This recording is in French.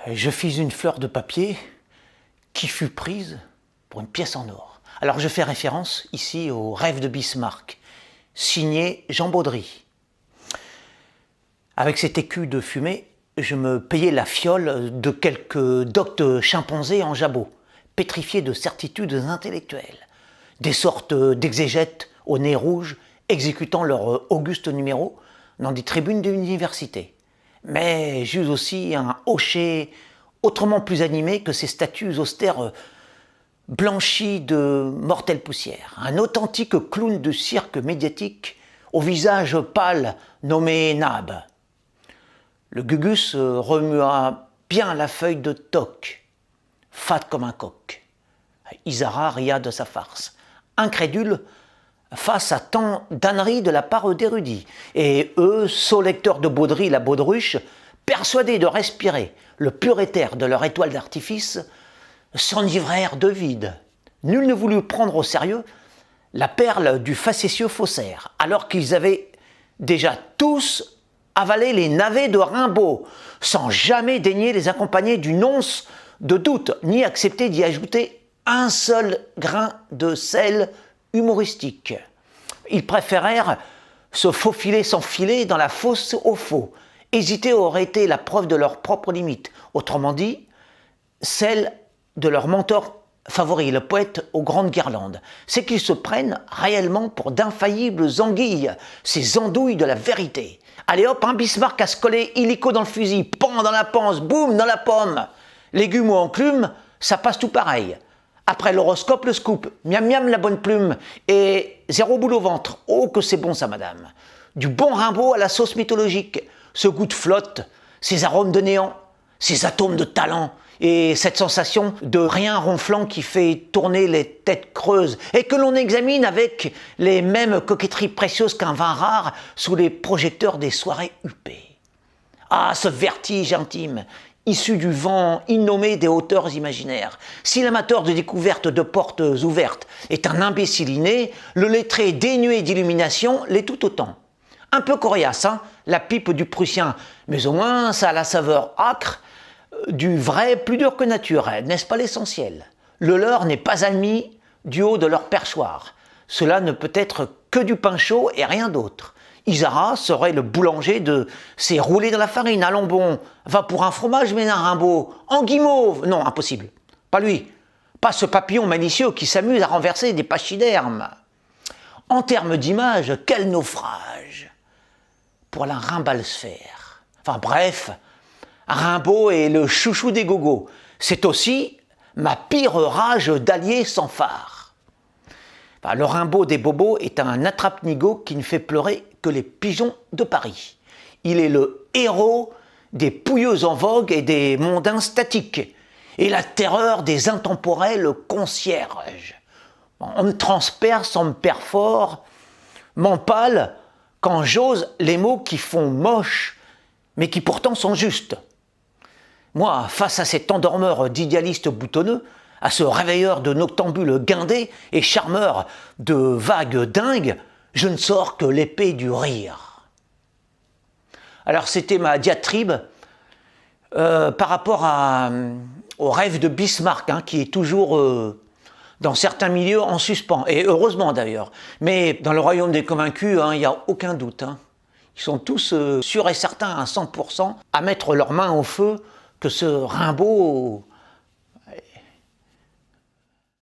Je fis une fleur de papier qui fut prise pour une pièce en or. Alors je fais référence ici au Rêve de Bismarck, signé Jean Baudry. Avec cet écu de fumée, je me payais la fiole de quelques doctes chimpanzés en jabot, pétrifiés de certitudes intellectuelles, des sortes d'exégètes au nez rouge exécutant leur auguste numéro dans des tribunes d'université. Mais j'eus aussi un hocher autrement plus animé que ces statues austères blanchies de mortelle poussière. Un authentique clown de cirque médiatique au visage pâle nommé Nab. Le Gugus remua bien la feuille de toque, fat comme un coq. Isara ria de sa farce, incrédule face à tant d'âneries de la part d'érudits. Et eux, sots lecteurs de Baudry, la baudruche, persuadés de respirer le pur éther de leur étoile d'artifice, s'enivrèrent de vide. Nul ne voulut prendre au sérieux la perle du facétieux faussaire, alors qu'ils avaient déjà tous avalé les navets de Rimbaud, sans jamais daigner les accompagner d'une once de doute, ni accepter d'y ajouter un seul grain de sel humoristique. Ils préférèrent se faufiler sans filet dans la fosse au faux. Hésiter aurait été la preuve de leur propre limite, autrement dit, celle de leur mentor favori, le poète aux grandes guirlandes. C'est qu'ils se prennent réellement pour d'infaillibles anguilles, ces andouilles de la vérité. Allez hop, un Bismarck à se coller illico dans le fusil, pan dans la panse, boum dans la pomme. Légumes ou enclume, ça passe tout pareil. Après l'horoscope, le scoop, miam miam la bonne plume, et zéro boule au ventre. Oh que c'est bon ça, madame. Du bon Rimbaud à la sauce mythologique, ce goût de flotte, ces arômes de néant, ces atomes de talent, et cette sensation de rien ronflant qui fait tourner les têtes creuses, et que l'on examine avec les mêmes coquetteries précieuses qu'un vin rare sous les projecteurs des soirées huppées. Ah, ce vertige intime, issu du vent innommé des hauteurs imaginaires. Si l'amateur de découverte de portes ouvertes est un imbécile inné, le lettré dénué d'illumination l'est tout autant. Un peu coriace, hein, la pipe du Prussien, mais au moins ça a la saveur âcre du vrai plus dur que nature, n'est-ce pas l'essentiel? Le leur n'est pas admis du haut de leur perchoir. Cela ne peut être que du pain chaud et rien d'autre. Isara serait le boulanger de ces roulés dans la farine. Allons bon, va pour un fromage, mais un Rimbaud. En guimauve, non, impossible. Pas lui. Pas ce papillon malicieux qui s'amuse à renverser des pachydermes. En termes d'image, quel naufrage pour la rimbalsphère. Enfin bref, Rimbaud est le chouchou des gogos. C'est aussi ma pire rage d'allié sans phare. Enfin, le Rimbaud des bobos est un attrape-nigaud qui ne fait pleurer que les pigeons de Paris. Il est le héros des pouilleux en vogue et des mondains statiques, et la terreur des intemporels concierges. On me transperce, on me perfore, m'empale quand j'ose les mots qui font moche, mais qui pourtant sont justes. Moi, face à cet endormeur d'idéalistes boutonneux, à ce réveilleur de noctambules guindés et charmeur de vagues dingues, je ne sors que l'épée du rire. Alors c'était ma diatribe par rapport au Rêve de Bismarck, hein, qui est toujours dans certains milieux en suspens, et heureusement d'ailleurs. Mais dans le royaume des convaincus, il n'y a aucun doute. Hein. Ils sont tous sûrs et certains à 100% à mettre leurs mains au feu que ce Rimbaud